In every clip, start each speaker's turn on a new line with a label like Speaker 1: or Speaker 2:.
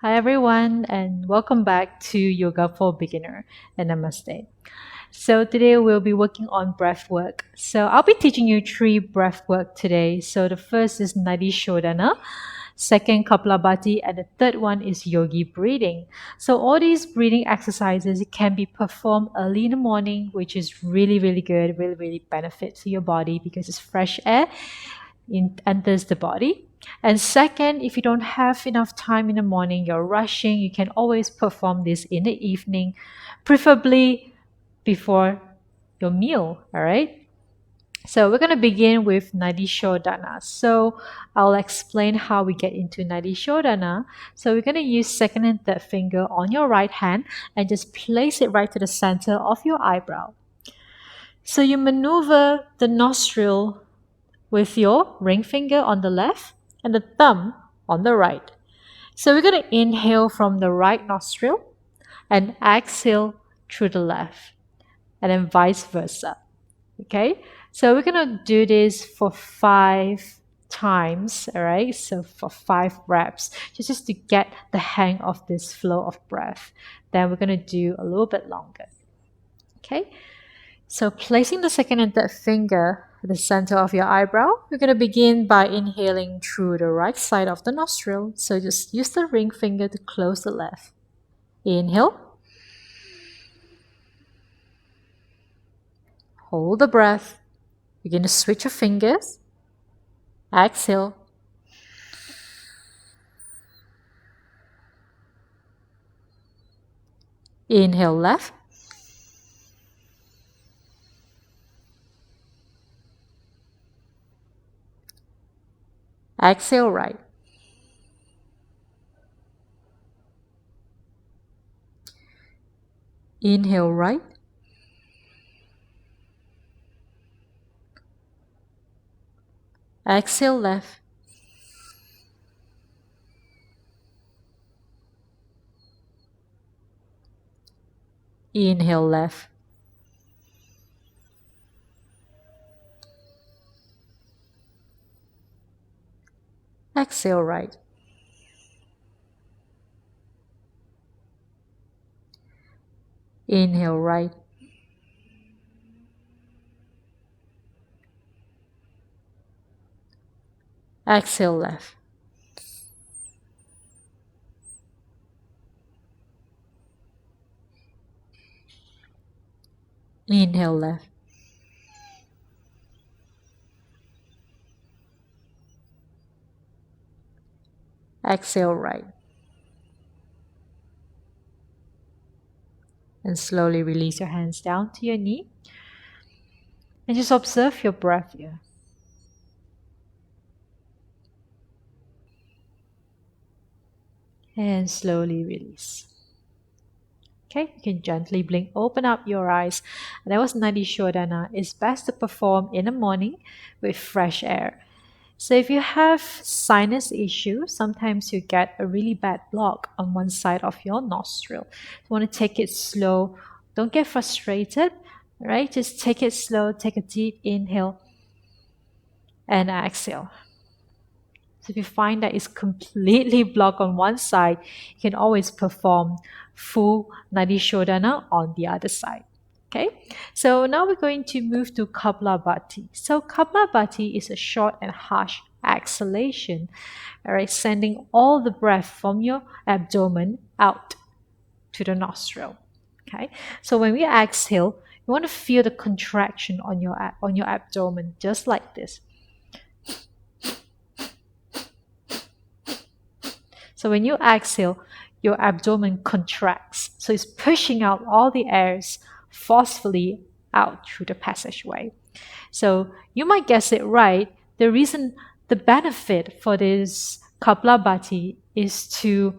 Speaker 1: Hi everyone, and welcome back to Yoga for Beginner and Namaste. So today we'll be working on breath work. So I'll be teaching you three breath work today. So the first is Nadi Shodhana, second Kablavati, and the third one is Yogi Breathing. So all these breathing exercises can be performed early in the morning, which is really good, really benefit to your body because it's fresh air enters the body. And second, if you don't have enough time in the morning, you're rushing, you can always perform this in the evening, preferably before your meal. All right. So we're going to begin with Nadi Shodhana. So I'll explain how we get into Nadi Shodhana. So we're going to use second and third finger on your right hand and just place it right to the center of your eyebrow. So you maneuver the nostril with your ring finger on the left and the thumb on the right. So we're going to inhale from the right nostril and exhale through the left, and then vice versa. Okay, so we're going to do this for 5 times. All right, so for 5 reps, just to get the hang of this flow of breath. Then we're going to do a little bit longer. Okay, so placing the second and third finger at the center of your eyebrow, we're going to begin by inhaling through the right side of the nostril. So just use the ring finger to close the left. Inhale. Hold the breath. Begin to switch your fingers. Exhale. Inhale left. Exhale right. Inhale right. Exhale left. Inhale left. Exhale right. Inhale right. Exhale left. Inhale left. Exhale right. And slowly release your hands down to your knee. And just observe your breath here. And slowly release. Okay, you can gently blink, open up your eyes. And that was Nadi Shodhana. It's best to perform in the morning with fresh air. So if you have sinus issues, sometimes you get a really bad block on one side of your nostril. You want to take it slow. Don't get frustrated, right? Just take it slow. Take a deep inhale and exhale. So if you find that it's completely blocked on one side, you can always perform full Nadi Shodhana on the other side. Okay, so now we're going to move to Kablavati. So Kablavati is a short and harsh exhalation, all right, sending all the breath from your abdomen out to the nostril. Okay, so when we exhale, you want to feel the contraction on your abdomen, just like this. So when you exhale, your abdomen contracts. So it's pushing out all the airs forcefully out through the passageway. So you might guess it right. The benefit for this Kapalabhati is to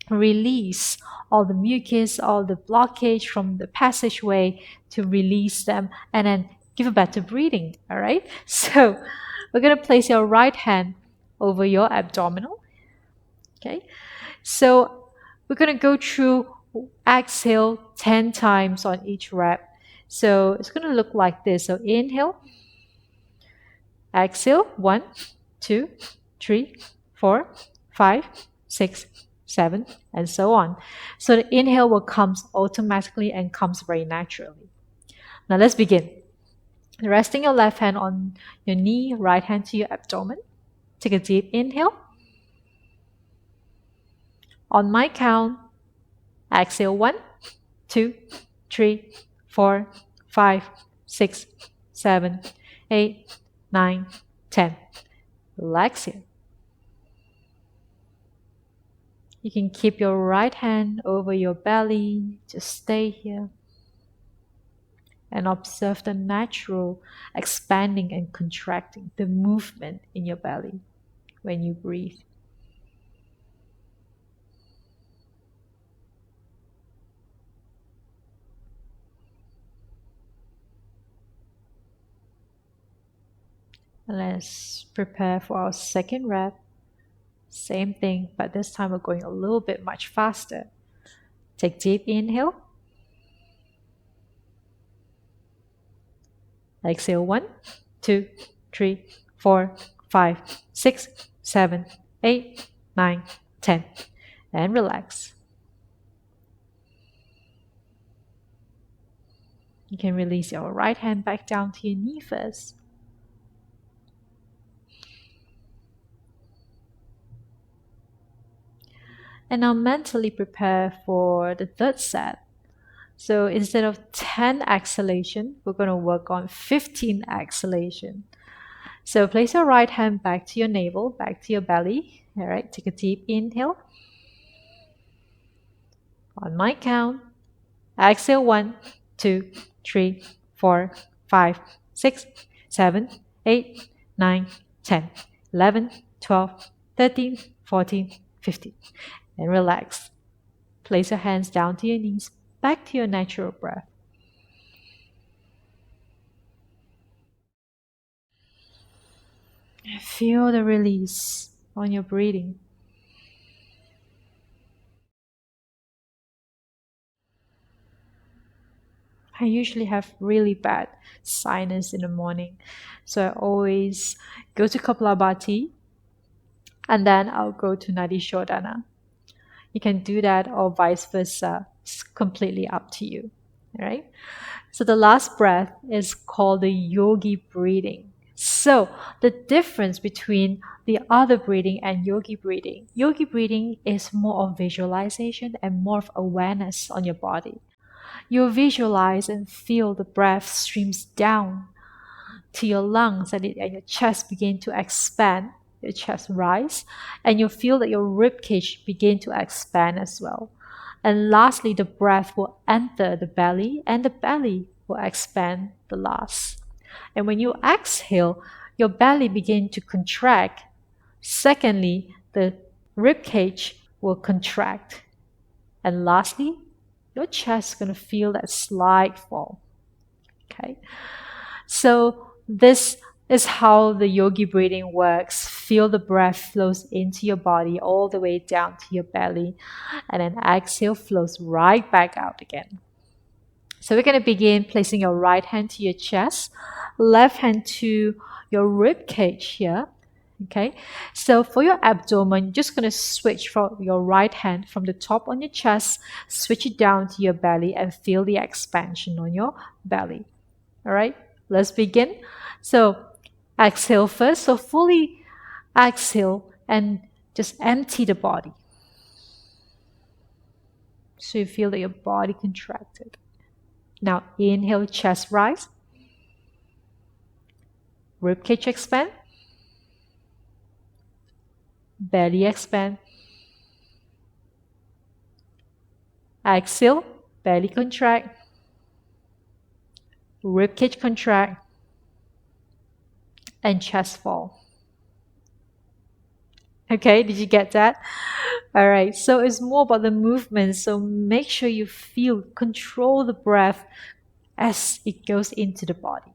Speaker 1: release all the mucus, all the blockage from the passageway, to release them and then give a better breathing. All right. So we're going to place your right hand over your abdominal. Okay, so we're going to go through exhale 10 times on each rep. So it's going to look like this. So inhale, exhale, 1, 2, 3, 4, 5, 6, 7, and so on. So the inhale will come automatically and comes very naturally. Now let's begin. Resting your left hand on your knee, right hand to your abdomen. Take a deep inhale. On my count, exhale 1, 2, 3, 4, 5, 6, 7, 8, 9, 10. Relax here. You can keep your right hand over your belly. Just stay here and observe the natural expanding and contracting, the movement in your belly when you breathe. Let's prepare for our second rep. Same thing, but this time we're going a little bit much faster. Take deep inhale. Exhale 1, 2, 3, 4, 5, 6, 7, 8, 9, 10. And relax. You can release your right hand back down to your knee first. And now mentally prepare for the third set. So instead of 10 exhalation, we're going to work on 15 exhalation. So place your right hand back to your navel, back to your belly. All right, take a deep inhale. On my count, exhale 1, 2, 3, 4, 5, 6, 7, 8, 9, 10, 11, 12, 13, 14, 15. And relax. Place your hands down to your knees, back to your natural breath. Feel the release on your breathing. I usually have really bad sinus in the morning, so I always go to Kablavati and then I'll go to Nadi Shodhana. You can do that or vice versa. It's completely up to you. All right. So the last breath is called the Yogi Breathing. So the difference between the other breathing and Yogi breathing is more of visualization and more of awareness on your body. You visualize and feel the breath streams down to your lungs and your chest begin to expand, your chest rise, and you feel that your rib cage begin to expand as well. And lastly, the breath will enter the belly and the belly will expand the last. And when you exhale, your belly begin to contract. Secondly, the rib cage will contract. And lastly, your chest is going to feel that slight fall. Okay. So this is how the yogi breathing works. Feel the breath flows into your body all the way down to your belly, and then exhale flows right back out again. So we're going to begin placing your right hand to your chest, left hand to your rib cage here. Okay, so for your abdomen, you're just going to switch from your right hand from the top on your chest, switch it down to your belly and feel the expansion on your belly. All right, let's begin. So exhale first. So fully exhale and just empty the body. So you feel that your body contracted. Now inhale, chest rise. Ribcage expand. Belly expand. Exhale, belly contract. Ribcage contract. And chest fall. Okay, did you get that? All right, so it's more about the movement. So make sure you feel, control the breath as it goes into the body.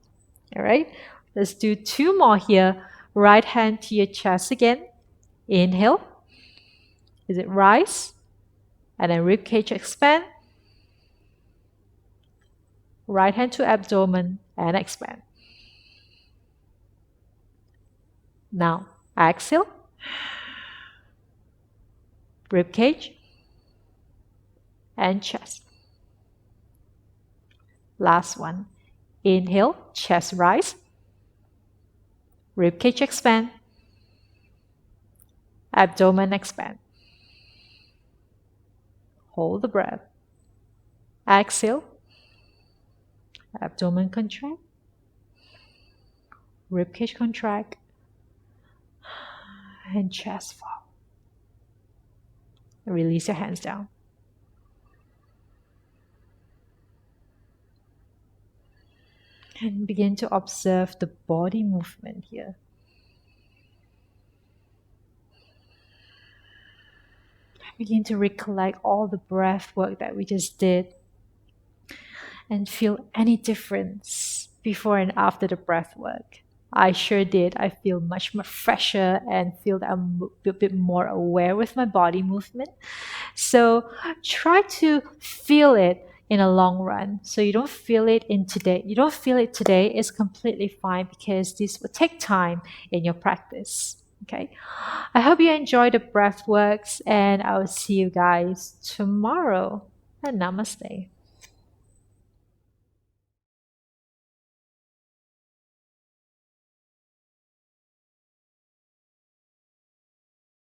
Speaker 1: All right, let's do 2 more here. Right hand to your chest again. Inhale. Is it rise? And then ribcage expand. Right hand to abdomen and expand. Now exhale. rib cage, and chest. Last one. Inhale, chest rise, rib cage expand, abdomen expand. Hold the breath. Exhale, abdomen contract, rib cage contract, and chest fall. Release your hands down. And begin to observe the body movement here. Begin to recollect all the breath work that we just did and feel any difference before and after the breath work. I sure did. I feel much more fresher and feel that I'm a bit more aware with my body movement. So try to feel it in a long run. So you don't feel it in today. You don't feel it today is completely fine because this will take time in your practice. Okay. I hope you enjoy the breath works and I will see you guys tomorrow. And namaste.